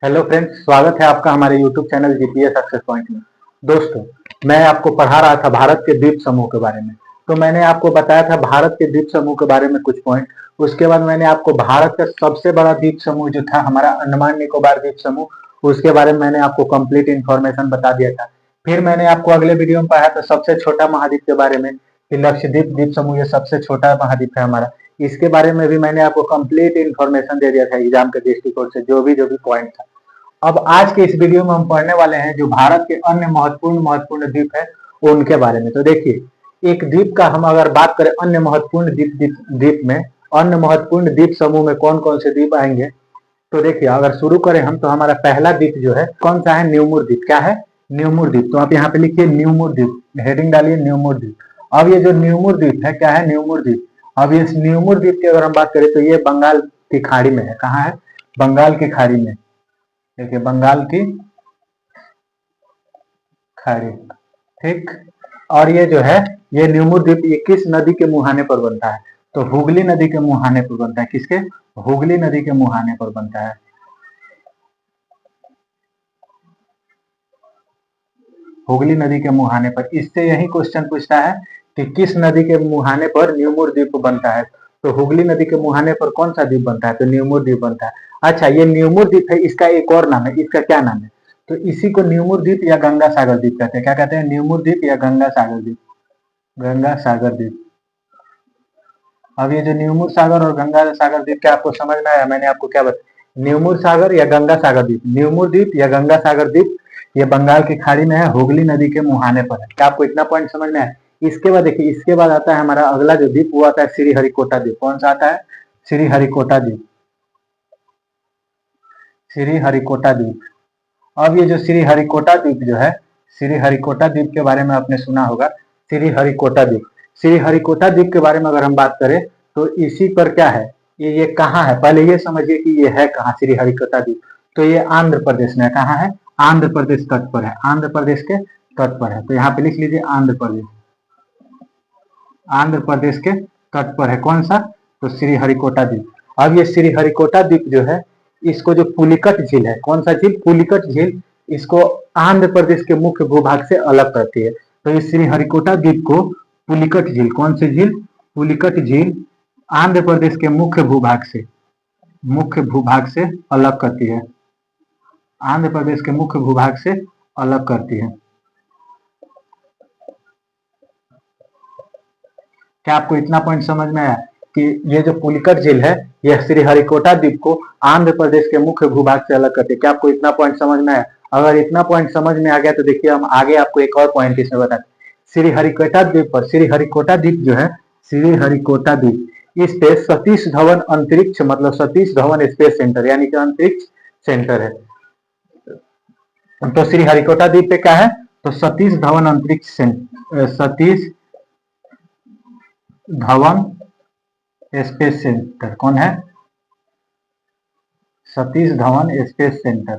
Hello friends, स्वागत है आपका हमारे YouTube channel GPS success point में। दोस्तों, मैं आपको पढ़ा रहा था भारत के द्वीप समूह के बारे में। तो मैंने आपको बताया था भारत के द्वीप समूह के बारे में कुछ पॉइंट। उसके बाद मैंने आपको भारत का सबसे बड़ा द्वीप समूह जो था हमारा अंडमान निकोबार द्वीप समूह, उसके बारे में मैंने आपको कंप्लीट इन्फॉर्मेशन बता दिया था। फिर मैंने आपको अगले वीडियो में पढ़ाया था सबसे छोटा महाद्वीप के बारे में कि लक्षद्वीप द्वीप समूह ये सबसे छोटा महाद्वीप है हमारा। इसके बारे में भी मैंने आपको कंप्लीट इन्फॉर्मेशन दे दिया था एग्जाम के दृष्टिकोण से, जो भी पॉइंट था। अब आज के इस वीडियो में हम पढ़ने वाले हैं जो भारत के अन्य महत्वपूर्ण द्वीप है उनके बारे में। तो देखिए, एक द्वीप का हम अगर बात करें अन्य महत्वपूर्ण द्वीप में, अन्य महत्वपूर्ण द्वीप समूह में कौन कौन से द्वीप आएंगे। तो देखिए, अगर शुरू करें हम, तो हमारा पहला द्वीप जो है कौन सा है, न्यूमुर द्वीप। क्या है? न्यूमुर द्वीप। तो आप यहाँ पे लिखिए न्यूमुर द्वीप, हेडिंग डालिए न्यूमुर द्वीप। अब ये जो न्यूमुर द्वीप है, क्या है? न्यूमुर द्वीप। अब इस न्यूमुर द्वीप की अगर हम बात करें तो ये बंगाल की खाड़ी में है। कहाँ है? बंगाल की खाड़ी में। देखिए, बंगाल की खाड़ी, ठीक। और ये जो है, ये न्यूमुर द्वीप ये किस नदी के मुहाने पर बनता है? तो हुगली नदी के मुहाने पर बनता है। किसके? हुगली नदी के मुहाने पर बनता है। हुगली नदी के मुहाने पर। इससे यही क्वेश्चन पूछता है कि किस नदी के मुहाने पर न्यूमुर द्वीप बनता है। तो हुगली नदी के मुहाने पर कौन सा द्वीप बनता है? तो न्यूमुर द्वीप बनता है। अच्छा, ये न्यूमुर द्वीप है, इसका एक और नाम है। इसका क्या नाम है? तो इसी को न्यूमुर द्वीप या गंगा सागर द्वीप कहते हैं। क्या कहते हैं? न्यूमुर द्वीप या गंगा सागर द्वीप। गंगा सागर द्वीप। अब ये जो न्यूमुर सागर और गंगा सागर द्वीप, क्या आपको समझ में आया? मैंने आपको क्या बताया? न्यूमुर सागर या गंगा सागर द्वीप, न्यूमुर द्वीप या गंगा सागर द्वीप, ये बंगाल की खाड़ी में है, हुगली नदी के मुहाने पर है। क्या आपको इतना पॉइंट समझ में आया? इसके बाद देखिए, इसके बाद आता है हमारा अगला जो द्वीप, वो आता है श्रीहरिकोटा द्वीप। कौन सा आता है? श्रीहरिकोटा द्वीप। श्रीहरिकोटा द्वीप। अब ये जो श्रीहरिकोटा द्वीप जो है, श्रीहरिकोटा द्वीप के बारे में आपने सुना होगा। श्रीहरिकोटा द्वीप, श्रीहरिकोटा द्वीप के बारे में अगर हम बात करें तो इसी पर क्या है, ये कहाँ है? पहले ये समझिए कि ये है कहाँ श्रीहरिकोटा द्वीप। तो ये आंध्र प्रदेश में है। कहाँ है? आंध्र प्रदेश तट पर है। आंध्र प्रदेश के तट पर है। तो यहाँ पे लिख लीजिए आंध्र प्रदेश। आंध्र प्रदेश के तट पर है। कौन सा? तो श्रीहरिकोटा द्वीप। अब ये श्रीहरिकोटा द्वीप जो है, इसको जो पुलिकट झील है, कौन सा झील? पुलिकट झील, इसको आंध्र प्रदेश के मुख्य भूभाग से अलग करती है। तो इस श्रीहरिकोटा द्वीप को पुलिकट झील, कौन सी झील? पुलिकट झील आंध्र प्रदेश के मुख्य भूभाग से अलग करती है। आंध्र प्रदेश के मुख्य भूभाग से अलग करती है। क्या आपको इतना पॉइंट समझ में आया कि ये जो पुलिकट झील है, यह श्रीहरिकोटा द्वीप को आंध्र प्रदेश के मुख्य भूभाग से अलग करती है। क्या आपको इतना पॉइंट समझ में आया? अगर इतना पॉइंट समझ में आ गया तो देखिए, हम आगे आपको एक और पॉइंट इसमें बताते हैं। श्रीहरिकोटा द्वीप पर, श्रीहरिकोटा द्वीप जो है, श्रीहरिकोटा द्वीप, इस पे सतीश धवन अंतरिक्ष, मतलब सतीश धवन स्पेस सेंटर, यानी कि अंतरिक्ष सेंटर है। तो श्रीहरिकोटा द्वीप पे क्या है? तो सतीश धवन अंतरिक्ष centre, Satish Dhawan space centre. कौन है? Satish Dhawan space centre.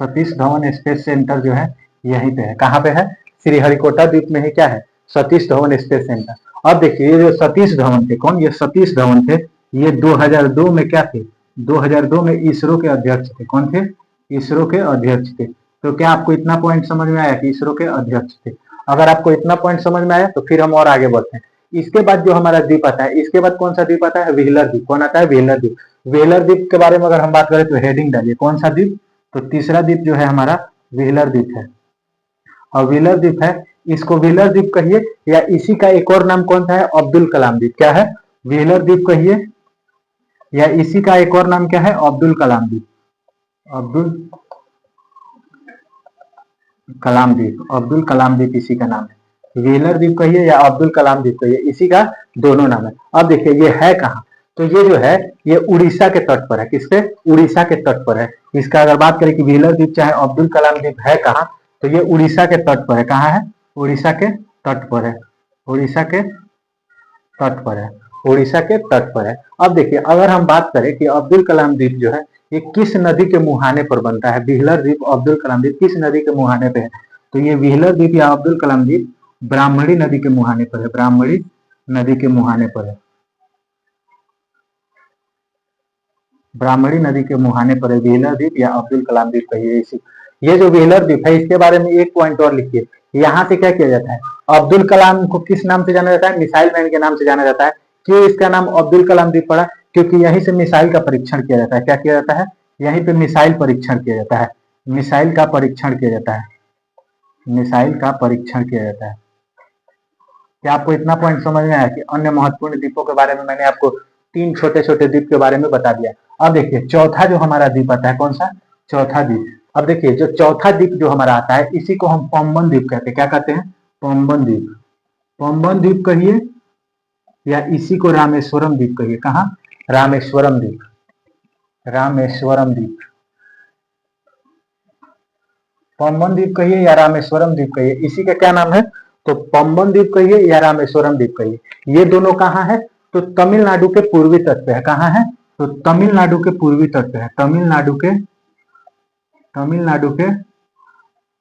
Satish Dhawan space centre जो है यहीं पे है। कहाँ पे है? श्रीहरिकोटा द्वीप में ही क्या है? Satish Dhawan space centre. अब देखिए, ये जो सतीश धवन थे, कौन? ये सतीश धवन थे, ये 2002 में क्या थे? 2002 में इसरो के अध्यक्ष थे। कौन थे? इसरो के अध्यक्ष थे। तो क्या आपको इतना पॉइंट समझ में आया कि इसरो के अध्यक्ष थे? अगर आपको इतना पॉइंट समझ में आया तो फिर हम और आगे बढ़ते हैं। इसके बाद जो हमारा द्वीप आता है, इसके बाद कौन सा द्वीप आता है? व्हीलर द्वीप। कौन आता है? व्हीलर द्वीप। व्हीलर द्वीप के बारे में अगर हम बात करें तो हेडिंग डालिए, कौन सा द्वीप? तो तीसरा द्वीप जो है हमारा व्हीलर द्वीप है। और व्हीलर द्वीप है, इसको व्हीलर द्वीप कहिए, या इसी का एक और नाम कौन सा है? अब्दुल कलाम द्वीप। क्या है? व्हीलर द्वीप कहिए, या इसी का एक और नाम क्या है? अब्दुल कलाम द्वीप। अब्दुल कलाम द्वीप। अब्दुल कलाम द्वीप इसी का नाम है। व्हीलर द्वीप कहिए या अब्दुल कलाम द्वीप कहिए, इसी का दोनों नाम है। अब देखिए, ये है कहाँ? तो ये जो है, ये उड़ीसा के तट पर है। किसके? उड़ीसा के तट पर है। इसका अगर बात करें कि व्हीलर द्वीप चाहे अब्दुल कलाम द्वीप है कहाँ, तो ये उड़ीसा के तट पर है। कहाँ है? उड़ीसा के तट पर है। उड़ीसा के तट पर है। उड़ीसा के तट पर है। अब देखिए, अगर हम बात करें कि अब्दुल कलाम द्वीप जो है, ये किस नदी के मुहाने पर बनता है? व्हीलर द्वीप, अब्दुल कलाम द्वीप किस नदी के मुहाने पे है? तो ये व्हीलर द्वीप या अब्दुल कलाम द्वीप ब्राह्मणी नदी के मुहाने पर है। ब्राह्मणी नदी के मुहाने पर है। ब्राह्मणी नदी के मुहाने पर है व्हीलर द्वीप या अब्दुल कलाम द्वीप कहिए इसी। ये जो व्हीलर द्वीप है इसके बारे में एक पॉइंट और लिखिए। यहाँ से क्या किया जाता है, अब्दुल कलाम को किस नाम से जाना जाता है, मिसाइल मैन के नाम से जाना जाता है। क्यों इसका नाम अब्दुल कलाम द्वीप पड़ा, क्योंकि यहीं से मिसाइल का परीक्षण किया जाता है। क्या किया जाता है, यहीं पे मिसाइल परीक्षण किया जाता है, मिसाइल का परीक्षण किया जाता है, मिसाइल का परीक्षण किया जाता है। क्या आपको इतना पॉइंट समझ में आया कि अन्य महत्वपूर्ण द्वीपों के बारे में मैंने आपको 3 छोटे छोटे द्वीप के बारे में बता दिया। अब देखिए चौथा जो हमारा द्वीप आता है, कौन सा, चौथा द्वीप। अब देखिए जो चौथा द्वीप जो हमारा आता है इसी को हम पंबन द्वीप कहते हैं। क्या कहते हैं, पंबन द्वीप, पंबन द्वीप कहिए या इसी को रामेश्वरम द्वीप कहिए। कहा, रामेश्वरम द्वीप, रामेश्वरम द्वीप, पंबन द्वीप कहिए या रामेश्वरम द्वीप कहिए, इसी का क्या नाम है, तो पंबन द्वीप कहिए या रामेश्वरम द्वीप कहिए। ये दोनों कहाँ है, तो तमिलनाडु के पूर्वी तट पे है। कहाँ है, तो तमिलनाडु के पूर्वी तट पे है, तमिलनाडु के, तमिलनाडु के,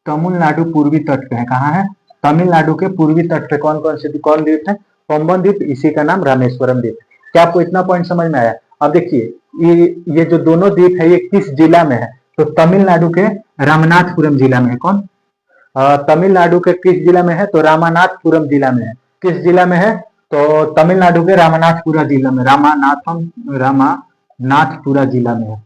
तमिलनाडु पूर्वी तट पे है। कहाँ है, तमिलनाडु के पूर्वी तट पे कौन कौन से कौन द्वीप है, पंबन द्वीप, इसी का नाम रामेश्वरम द्वीप। क्या आपको इतना पॉइंट समझ में आया। अब देखिए ये जो दोनों द्वीप है ये किस जिला में है, तो तमिलनाडु के रामनाथपुरम जिला में है। कौन, तमिलनाडु के किस जिला में है, तो रामनाथपुरम जिला में है। किस जिला में है, तो तमिलनाडु के रामनाथपुरा जिला में, रामनाथपुरा जिला में है,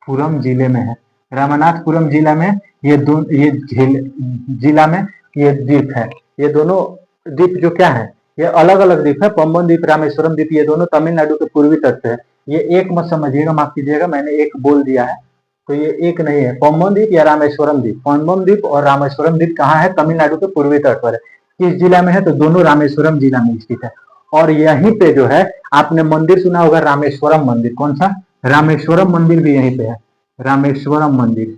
पुरम जिले में है, रामनाथपुरम जिला में ये जिला में ये द्वीप है। ये दोनों द्वीप जो क्या है, ये अलग अलग द्वीप है, पंबन द्वीप, रामेश्वरम द्वीप, ये दोनों तमिलनाडु के पूर्वी तट पे है। ये एक मत समझिएगा, माफ कीजिएगा मैंने एक बोल दिया है, तो ये एक नहीं है, पंबन द्वीप या रामेश्वरम द्वीप। पंबन द्वीप और रामेश्वरम द्वीप कहाँ है, तमिलनाडु के पूर्वी तट पर है। किस जिला में है, तो दोनों रामेश्वरम जिला में स्थित है। और यहीं पे जो है आपने मंदिर सुना होगा, रामेश्वरम मंदिर। कौन सा, रामेश्वरम मंदिर भी यहीं पे है, रामेश्वरम मंदिर,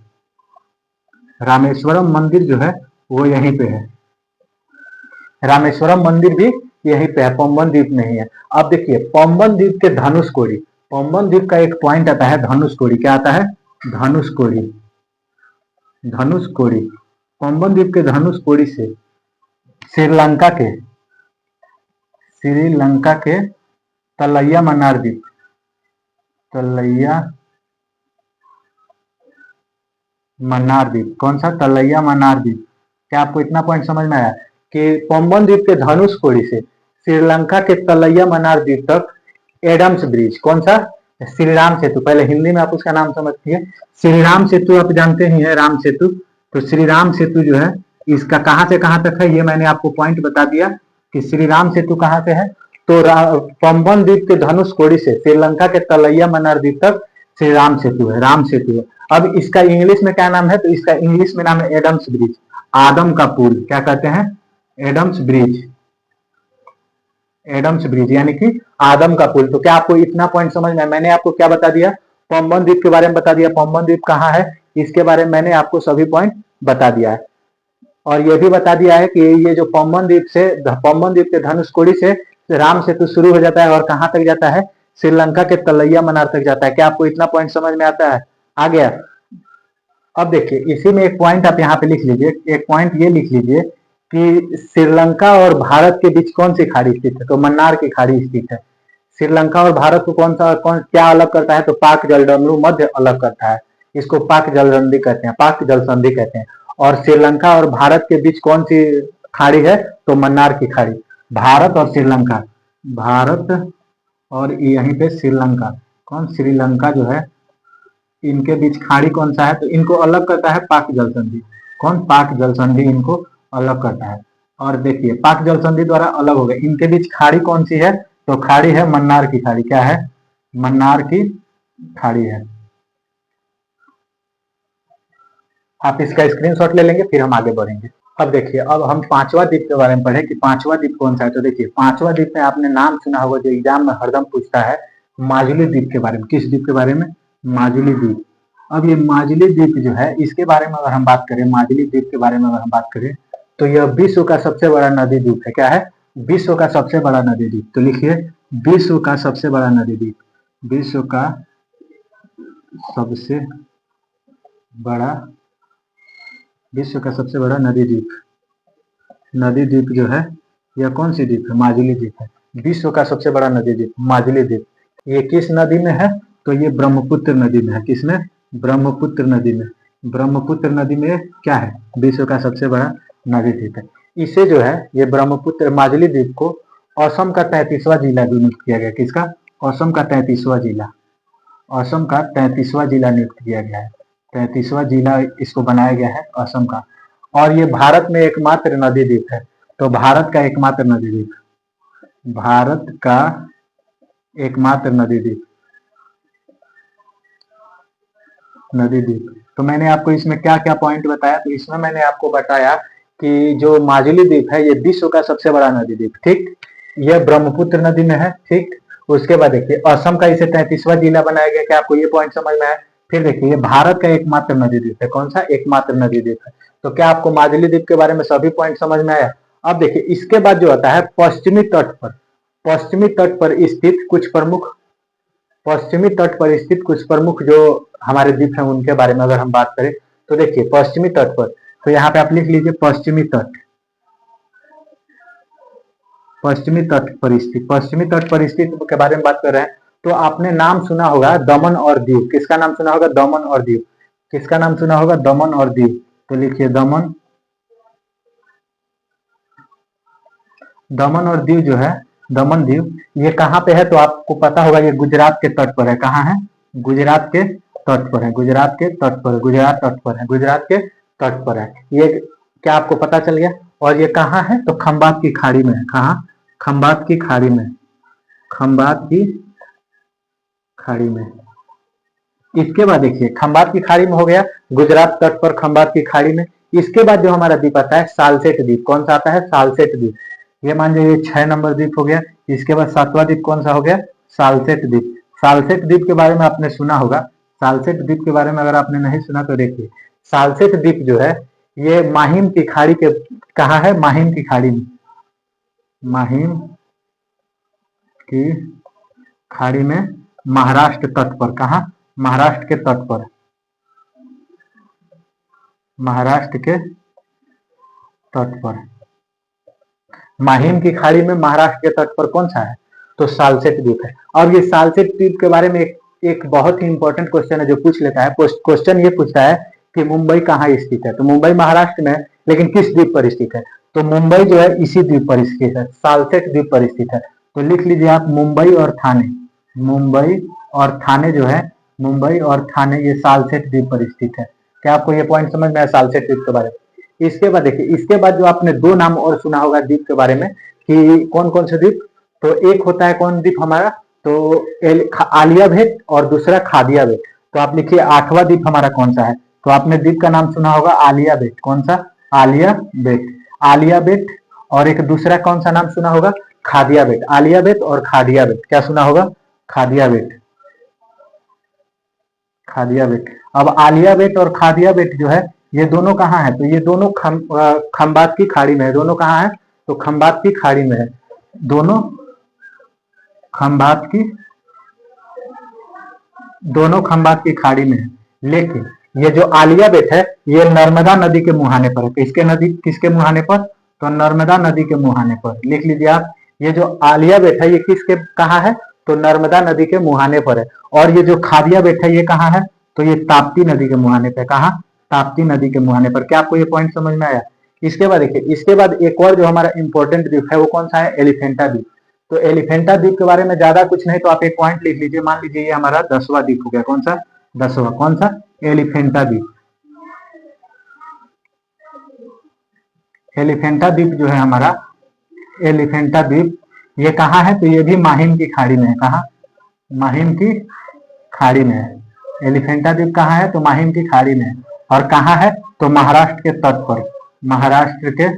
रामेश्वरम मंदिर जो है वो यहीं पे है, रामेश्वरम मंदिर भी यहीं पे है, पंबन द्वीप नहीं है। अब देखिए पंबन द्वीप के धनुषकोडी, पंबन द्वीप का एक पॉइंट आता है धनुषकोडी। क्या आता है, धनुषकोडी, धनुषकोडी, पंबन द्वीप के धनुषकोडी से श्रीलंका के, श्रीलंका के तलैया मन्नार द्वीप, तलैया मन्नार द्वीप, कौन सा, तलैया मन्नार द्वीप। क्या आपको इतना पॉइंट समझ में आया कि पंबन द्वीप के धनुषकोडी से श्रीलंका के तलैया मन्नार द्वीप तक एडम्स ब्रिज, कौन सा, श्री राम सेतु, पहले हिंदी में आप उसका नाम समझिए, श्री राम सेतु आप जानते ही हैं, राम सेतु। तो श्री राम सेतु जो है इसका कहां से कहां तक है, ये मैंने आपको पॉइंट बता दिया कि श्री राम सेतु कहां से है, तो पंबन द्वीप के धनुषकोडी से श्रीलंका के तलैया मन्नार द्वीप तक श्री राम सेतु है, राम सेतु है। अब इसका इंग्लिश में क्या नाम है, तो इसका इंग्लिश में नाम है एडम्स ब्रिज, आदम का पुल। क्या कहते हैं, एडम्स ब्रिज, एडम्स ब्रिज यानी कि आदम का पुल। तो क्या आपको इतना पॉइंट समझ में, मैंने आपको क्या बता दिया, पंबन द्वीप के बारे में बता दिया, पंबन द्वीप कहाँ है इसके बारे में मैंने आपको सभी पॉइंट बता दिया है। और यह भी बता दिया है कि ये जो पंबन द्वीप से, पंबन द्वीप के धनुषकोडी से राम सेतु शुरू हो जाता है और कहां तक जाता है, श्रीलंका के तलैया मन्नार तक जाता है। क्या आपको इतना पॉइंट समझ में आता है, आ गया। अब देखिए इसी में एक पॉइंट आप यहाँ पे लिख लीजिए, एक पॉइंट ये लिख लीजिए कि श्रीलंका और भारत के बीच कौन सी खाड़ी स्थित है, तो मन्नार की खाड़ी स्थित है। श्रीलंका और भारत को कौन क्या अलग करता है, तो पाक जलडमरू मध्य अलग करता है, इसको पाक जल संधि कहते हैं, पाक जल संधि कहते हैं। और श्रीलंका और भारत के बीच कौन सी खाड़ी है, तो मन्नार की खाड़ी। भारत और श्रीलंका, भारत और यहीं पे श्रीलंका, कौन, श्रीलंका जो है इनके बीच खाड़ी कौन सा है, तो इनको अलग करता है पाक जल संधि। कौन, पाक जल संधि इनको अलग करता है। और देखिए पाक जल संधि द्वारा अलग हो गए, इनके बीच खाड़ी कौन सी है, तो खाड़ी है मन्नार की खाड़ी। क्या है, मन्नार की खाड़ी है। आप इसका स्क्रीनशॉट ले लेंगे, फिर हम आगे बढ़ेंगे। अब देखिए अब हम पांचवा द्वीप के बारे में पढ़े कि पांचवा द्वीप कौन सा है। तो देखिए पांचवा द्वीप में आपने नाम सुना होगा, जो एग्जाम में हरदम पूछता है, माजुली द्वीप के बारे में। किस द्वीप के बारे में, माजुली द्वीप। अब ये माजुली द्वीप जो है इसके बारे में अगर हम बात करें, माजुली द्वीप के बारे में अगर हम बात करें, तो यह विश्व का सबसे बड़ा नदी द्वीप है। क्या है, विश्व का सबसे बड़ा नदी द्वीप। तो लिखिए विश्व का सबसे बड़ा नदी द्वीप, विश्व का सबसे बड़ा, विश्व का सबसे बड़ा नदी द्वीप। नदी द्वीप जो है यह कौन सी द्वीप है, माजुली द्वीप है। विश्व का सबसे बड़ा नदी द्वीप माजुली द्वीप। ये किस नदी में है, तो ये ब्रह्मपुत्र नदी में है। किसमें? ब्रह्मपुत्र नदी में। ब्रह्मपुत्र नदी में क्या है? विश्व का सबसे बड़ा नदी द्वीप है। इसे जो है ये ब्रह्मपुत्र माजुली द्वीप को असम का 33वां जिला भी नियुक्त किया गया। किसका? असम का 33वां जिला। असम का 33वां जिला नियुक्त किया गया है। 33वां जिला इसको बनाया गया है असम का। और ये भारत में एकमात्र नदी द्वीप है। तो भारत का एकमात्र नदी द्वीप, भारत का एकमात्र नदी द्वीप, नदी द्वीप। तो मैंने आपको इसमें क्या क्या पॉइंट बताया? तो इसमें मैंने आपको बताया कि जो माजुली द्वीप है ये विश्व का सबसे बड़ा नदी द्वीप, ठीक, यह ब्रह्मपुत्र नदी में है, ठीक। उसके बाद देखिए असम का इसे 33वां जिला बनाया गया। क्या आपको ये पॉइंट समझ में आया? फिर देखिए ये भारत का एकमात्र नदी द्वीप है। कौन सा? एकमात्र नदी द्वीप है। तो क्या आपको माजुली द्वीप के बारे में सभी पॉइंट समझ में आया? अब देखिए इसके बाद जो आता है पश्चिमी तट पर, पश्चिमी तट पर स्थित कुछ प्रमुख, पश्चिमी तट पर स्थित कुछ प्रमुख जो हमारे द्वीप हैं उनके बारे में अगर हम बात करें तो देखिए पश्चिमी तट पर, तो यहाँ पे आप लिख लीजिए पश्चिमी तट, पश्चिमी तट पर स्थित, पश्चिमी तट पर स्थित के बारे में बात कर रहे हैं तो आपने नाम सुना होगा दमन और दीव। किसका नाम सुना होगा? दमन और दीव। किसका नाम सुना होगा? दमन और दीव। तो लिखिए दमन, दमन और दीव जो है, दमन दीव ये कहाँ पे है? तो आपको पता होगा ये गुजरात के तट पर है। कहाँ है? गुजरात के तट पर है, गुजरात के तट पर, गुजरात तट पर है, गुजरात के तट पर है। ये क्या आपको पता चल गया? और ये कहाँ है? तो खंबात की खाड़ी में है। कहाँ? खंबात की खाड़ी में, खंबात की खाड़ी में। इसके बाद देखिए खंबात की खाड़ी में हो गया, गुजरात तट पर खंबात की खाड़ी में। इसके बाद जो हमारा द्वीप आता है सालसेट द्वीप। कौन सा आता है? सालसेट द्वीप। ये मान लीजिए 6 नंबर द्वीप हो गया। इसके बाद 7वां द्वीप कौन सा हो गया? सालसेट द्वीप। सालसेट द्वीप के बारे में आपने सुना होगा। सालसेट द्वीप के बारे में अगर आपने नहीं सुना तो देखिए सालसेट द्वीप जो है ये माहिम की खाड़ी के, कहा है? माहिम की खाड़ी में, माहिम की खाड़ी में, महाराष्ट्र तट पर। कहा? महाराष्ट्र के तट पर, महाराष्ट्र के तट पर, माहिम की खाड़ी में महाराष्ट्र के तट पर कौन सा है? तो सालसेट द्वीप है। और ये सालसेट द्वीप के बारे में एक बहुत ही इंपॉर्टेंट क्वेश्चन है जो पूछ लेता है। क्वेश्चन ये पूछता है कि मुंबई कहाँ स्थित है? तो मुंबई महाराष्ट्र में है लेकिन किस द्वीप पर स्थित है? तो मुंबई जो है इसी द्वीप पर स्थित है, सालसेट द्वीप पर स्थित है। तो लिख लीजिए आप मुंबई और थाने, मुंबई और थाने जो है, मुंबई और थाने ये सालसेट द्वीप पर स्थित है। क्या आपको ये पॉइंट समझ में आया सालसेट द्वीप के बारे में? इसके बाद देखिए इसके बाद जो आपने दो नाम और सुना होगा द्वीप के बारे में कि कौन कौन से द्वीप? तो एक होता है कौन द्वीप हमारा? तो आलिया भेट और दूसरा खादिया भेट। तो आप लिखिए 8वां द्वीप हमारा कौन सा है? तो आपने द्वीप का नाम सुना होगा आलिया भेट। कौन सा? आलिया भेट, आलिया भेट। और एक दूसरा कौन सा नाम सुना होगा? खादिया भेट। आलिया भेट और खादिया भेट। क्या सुना होगा? खादिया भेट, खादिया बेट। अब आलिया बेट और खादिया बेट जो है ये दोनों कहाँ है? तो ये दोनों खंबात की खाड़ी में है। दोनों कहाँ है? तो खंबात की खाड़ी में है, दोनों खंबात की, दोनों खंबात की खाड़ी में है। लेकिन ये जो आलिया बेट है ये नर्मदा नदी के मुहाने पर है। किसके नदी, किसके मुहाने पर? तो नर्मदा नदी के मुहाने पर। लिख लीजिए आप, ये जो आलिया बेट है ये किसके कहाँ है? तो नर्मदा नदी के मुहाने पर है। और ये जो खादिया बेट है ये कहाँ है? तो ये ताप्ती नदी के मुहाने पर। कहाँ? ताप्ती नदी के मुहाने पर। क्या आपको ये पॉइंट समझ में आया? इसके बाद देखिए इसके बाद एक और जो हमारा इंपॉर्टेंट द्वीप है वो कौन सा है? एलिफेंटा द्वीप। तो एलिफेंटा द्वीप के बारे में ज्यादा कुछ नहीं तो आप एक पॉइंट लिख लीजिए। मान लीजिए ये हमारा 10वां द्वीप हो गया। कौन सा? 10वां। कौन सा? एलिफेंटा द्वीप। एलिफेंटा द्वीप जो है हमारा, एलिफेंटा द्वीप ये कहाँ है? तो ये भी माहिम की खाड़ी में है। कहाँ? माहिम की खाड़ी में है। एलिफेंटा द्वीप कहाँ है? तो माहिम की खाड़ी में है। और कहाँ है? तो महाराष्ट्र के तट पर, महाराष्ट्र के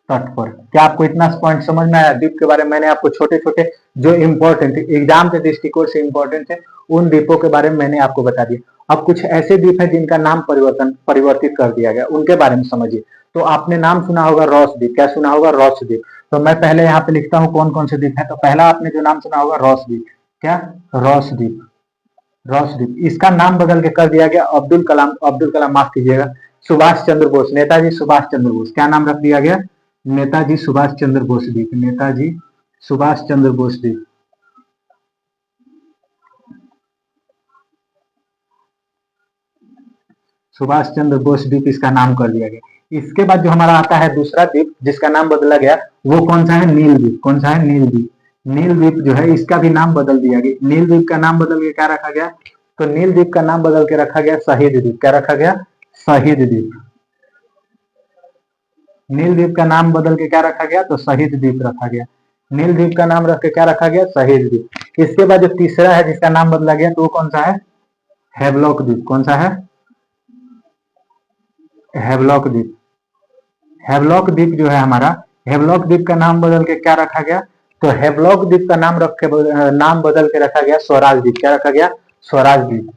तट पर। क्या आपको इतना पॉइंट समझ में आया द्वीप के बारे में? मैंने आपको छोटे छोटे जो इंपॉर्टेंट एग्जाम के दृष्टिकोण से इंपॉर्टेंट है उन द्वीपों के बारे में मैंने आपको बता दिया। अब कुछ ऐसे द्वीप है जिनका नाम परिवर्तित कर दिया गया, उनके बारे में समझिए। तो आपने नाम सुना होगा रॉस द्वीप। क्या सुना होगा? रॉस द्वीप। तो मैं पहले यहाँ पे लिखता हूँ कौन कौन से द्वीप है। तो पहला आपने जो नाम सुना होगा रॉस द्वीप। क्या? रॉस द्वीप, रॉस द्वीप। इसका नाम बदल के कर दिया गया अब्दुल कलाम, अब्दुल कलाम माफ कीजिएगा, सुभाष चंद्र बोस, नेताजी सुभाष चंद्र बोस। क्या नाम रख दिया गया? नेताजी सुभाष चंद्र बोस द्वीप, नेताजी सुभाष चंद्र बोस द्वीप। सुभाष चंद्र बोस द्वीप इसका नाम कर दिया गया। इसके बाद जो हमारा आता है दूसरा द्वीप जिसका नाम बदला गया, वो कौन सा है? नील द्वीप। कौन सा है? नील द्वीप। नील द्वीप जो है इसका भी नाम बदल दिया गया। नील द्वीप का नाम बदल के क्या रखा गया? तो नील द्वीप का नाम बदल के रखा गया शहीद द्वीप। क्या रखा गया? शहीद द्वीप। नील द्वीप का नाम बदल के क्या रखा गया? तो शहीद द्वीप रखा गया। नील द्वीप का नाम रख के क्या रखा गया? शहीद द्वीप। इसके बाद जो तीसरा है जिसका नाम बदला गया, तो वो कौन सा है? हेवलॉक द्वीप। कौन सा है? हेवलॉक द्वीप। हेवलॉक द्वीप जो है हमारा, हेवलॉक द्वीप का नाम बदल के क्या रखा गया? तो हेवलॉक द्वीप का नाम बदल के रखा गया स्वराज द्वीप। क्या रखा गया? स्वराज द्वीप।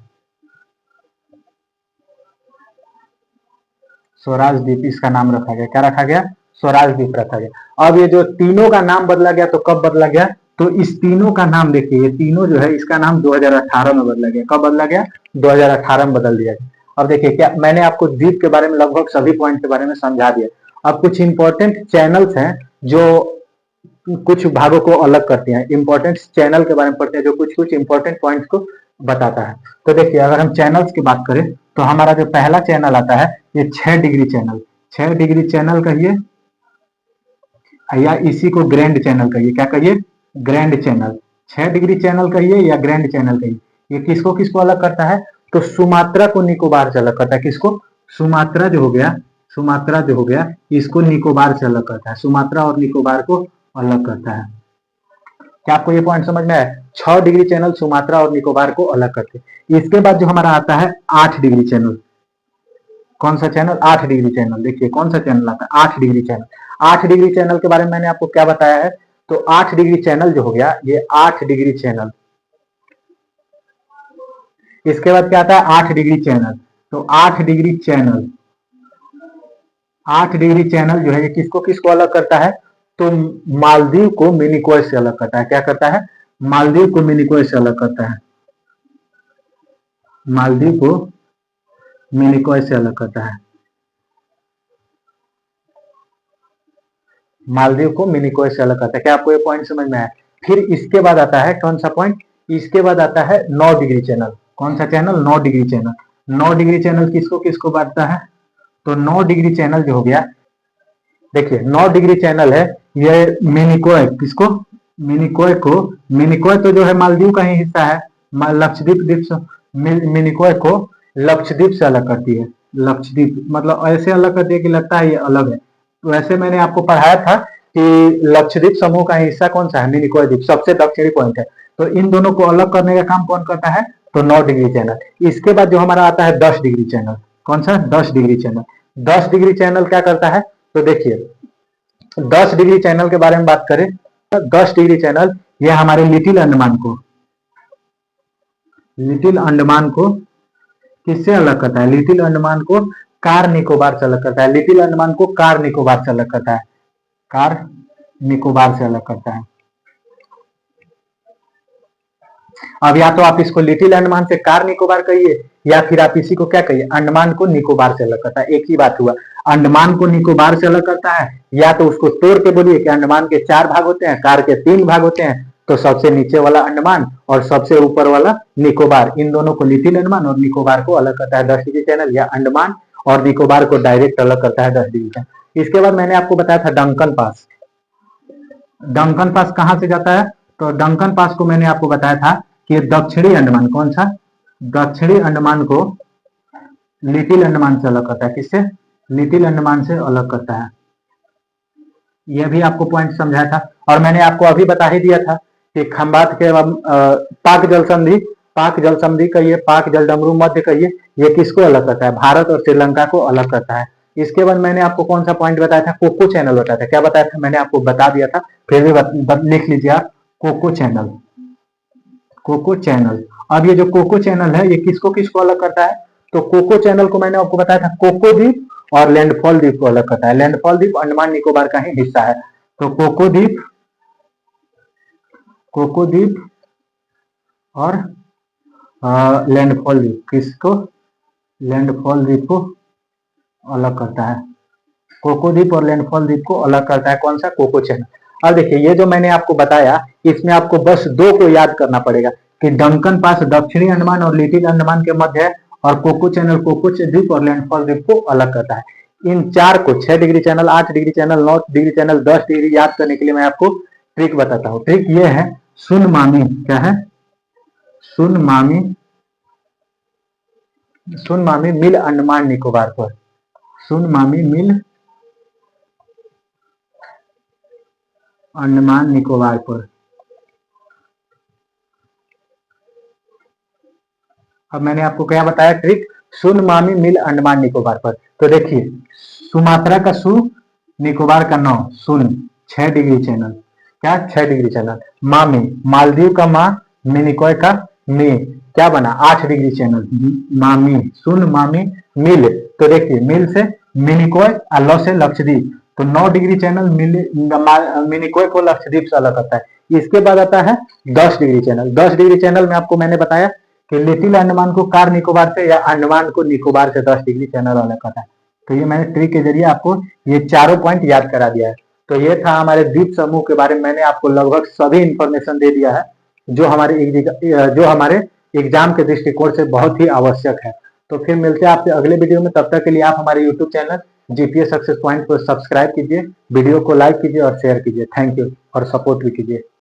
स्वराज द्वीप इसका नाम रखा गया। क्या रखा गया? स्वराज द्वीप रखा गया। अब ये जो तीनों का नाम बदला गया, तो कब बदला गया? तो इस तीनों का नाम देखिए, ये तीनों जो है इसका नाम 2018 में बदला गया। कब बदला गया? 2018 में बदल दिया गया। अब देखिए, क्या मैंने आपको द्वीप के बारे में लगभग सभी पॉइंट के बारे में समझा दिया। अब कुछ इंपॉर्टेंट चैनल्स हैं जो कुछ भागों को अलग करते हैं। इंपॉर्टेंट चैनल के बारे में पढ़ते हैं जो कुछ कुछ इंपॉर्टेंट पॉइंट्स को बताता है। तो देखिए, अगर हम चैनल्स की बात करें तो हमारा जो पहला चैनल आता है ये 6 डिग्री चैनल। 6 डिग्री चैनल कहिए या इसी को ग्रैंड चैनल कहिए। क्या कहिए? Grand channel. 6 डिग्री चैनल कहिए या ग्रैंड चैनल कहिए। ये किसको किसको अलग करता है? तो सुमात्रा को निकोबार से अलग करता है। किसको? सुमात्रा जो हो गया, सुमात्रा जो हो गया इसको निकोबार से अलग करता है। सुमात्रा और निकोबार को अलग करता है। क्या आपको ये पॉइंट समझ में आया? 6 डिग्री चैनल सुमात्रा और निकोबार को अलग करते हैं। इसके बाद जो हमारा आता है 8 डिग्री चैनल। कौन सा चैनल? 8 degree channel. देखिए कौन सा चैनल आता है? 8 डिग्री चैनल। 8 डिग्री चैनल के बारे में मैंने आपको क्या बताया है? तो 8 डिग्री चैनल जो हो गया, ये 8 डिग्री चैनल। इसके बाद क्या आता है? 8 डिग्री चैनल। तो 8 डिग्री चैनल, 8 डिग्री चैनल जो है ये किसको किसको अलग करता है? तो मालदीव को मिनिकॉय से अलग करता है। क्या करता है? मालदीव को मिनिकॉय से अलग करता है। मालदीव को मिनिकॉय से अलग करता है। मालदीव को मिनिकॉय से अलग करता है। क्या आपको ये पॉइंट समझ में आया? फिर इसके बाद आता है कौन सा पॉइंट? इसके बाद आता है 9 डिग्री चैनल। कौन सा channel? 9 degree channel. 9 degree channel किसको किसको बांटता है? तो 9 डिग्री चैनल जो हो गया, देखिए 9 डिग्री चैनल है ये मिनिकॉय। किसको? मिनिकॉय को। मिनिकॉय तो जो है मालदीव का ही हिस्सा है। लक्षद्वीप द्वीप से मिनिकॉय को लक्षद्वीप से अलग करती है। लक्षद्वीप मतलब ऐसे अलग करती है कि लगता है ये अलग है। तो वैसे मैंने आपको पढ़ाया था कि लक्षद्वीप समूह का हिस्सा कौन सा है? मिनिकॉय द्वीप सबसे दक्षिणी पॉइंट है। तो इन दोनों को अलग करने का काम कौन करता है? तो 9 डिग्री चैनल। इसके बाद जो हमारा आता है 10 डिग्री चैनल। कौन सा? 10 डिग्री चैनल। 10 डिग्री चैनल क्या करता है? तो देखिए 10 डिग्री चैनल के बारे में बात करें, 10 डिग्री चैनल ये हमारे लिटिल अंडमान को, लिटिल अंडमान को किससे अलग करता है? लिटिल अंडमान को कार निकोबार से अलग करता है। लिटिल अंडमान को कार निकोबार से अलग करता है। कार निकोबार से अलग करता है। अब या तो आप इसको लिटिल अंडमान से कार निकोबार कहिए या फिर आप इसी को क्या कहिए? अंडमान को निकोबार से अलग करता है। एक ही बात हुआ। अंडमान को निकोबार से अलग करता है, या तो उसको तोड़ के बोलिए कि अंडमान के 4 भाग होते हैं, कार के 3 भाग होते हैं। तो सबसे नीचे वाला अंडमान और सबसे ऊपर वाला निकोबार, इन दोनों को लिटिल अंडमान और निकोबार को अलग करता है 10 डिग्री चैनल, या अंडमान और निकोबार को डायरेक्ट अलग करता है 10 डिग्री चैनल। इसके बाद मैंने आपको बताया था डंकन पास। डंकन पास कहां से जाता है? तो डंकन पास को मैंने आपको बताया था कि दक्षिणी अंडमान, कौन सा? दक्षिणी अंडमान को लिटिल अंडमान से अलग करता है। किससे? लिटिल अंडमान से अलग करता है। यह भी आपको पॉइंट समझाया था। और मैंने आपको अभी बता ही दिया था कि खंबात के पाक जल संधि, पाक जल संधि कहिए, पाक जल डमरू मध्य कहिए, ये किसको अलग करता है? भारत और श्रीलंका को अलग करता है। इसके बाद मैंने आपको कौन सा पॉइंट बताया था? कोको चैनल बताया था। क्या बताया था? मैंने आपको बता दिया था, फिर भी लिख लीजिए आप, कोको चैनल। Cocoa Chanel. अब ये जो कोको चैनल है ये किसको किसको अलग करता है? तो कोको चैनल को मैंने आपको बताया था कोको द्वीप और लैंडफॉल द्वीप को अलग करता है। लैंडफॉल द्वीप अंडमान निकोबार का ही हिस्सा है। तो कोको द्वीप, कोको द्वीप और लैंडफॉल द्वीप किसको? लैंडफॉल द्वीप को अलग करता है। कोको द्वीप और लैंडफॉल द्वीप को अलग करता है कौन सा? Coco Chanel. अब देखिए ये जो मैंने आपको बताया इसमें आपको बस 2 को याद करना पड़ेगा कि डंकन पास दक्षिणी अंडमान और लिटिल अंडमान के मध्य है, और कोको चैनल कोको द्वीप और लैंडफॉल द्वीप को अलग करता है। इन चार को 6 degree channel, 8 degree channel, 9 degree channel, 10 degree याद करने के लिए मैं आपको ट्रिक बताता हूँ। ट्रिक ये है, सुनमामी। क्या है? सुनमामी। सुनमामी मिल अंडमान निकोबार पर। सुनमामी मिल अंडमान निकोबार पर। अब मैंने आपको क्या बताया ट्रिक? सुनमामी मिल अंडमान निकोबार पर। तो देखिए, सुमात्रा का सु, निकोबार का नौ, सुन 6 डिग्री चैनल। क्या? 6 डिग्री चैनल। मामी, मालदीव का मा, मिनिकॉय का मी, क्या बना? 8 डिग्री चैनल। मामी, सुन मामी मिल। तो देखिए, मिल से मिनिकॉय और लौ से लक्षद्वीप, तो 9 डिग्री चैनल मिनिकॉय को लक्षद्वीप से अलग करता है। इसके बाद आता है 10 डिग्री चैनल। 10 डिग्री चैनल में आपको मैंने बताया कि लिटिल अंडमान को कार निकोबार से या अंडमान को निकोबार से 10 डिग्री चैनल अलग करता है। तो ये मैंने ट्रिक के जरिए आपको ये चारों पॉइंट याद करा दिया है। तो ये था हमारे द्वीप समूह के बारे में। मैंने आपको लगभग सभी इंफॉर्मेशन दे दिया है जो हमारे एग्जाम के दृष्टिकोण से बहुत ही आवश्यक है। तो फिर मिलते हैं आपसे अगले वीडियो में। तब तक के लिए आप हमारे YouTube channel GPS success point को सब्सक्राइब कीजिए, वीडियो को लाइक कीजिए और शेयर कीजिए। थैंक यू और सपोर्ट भी कीजिए।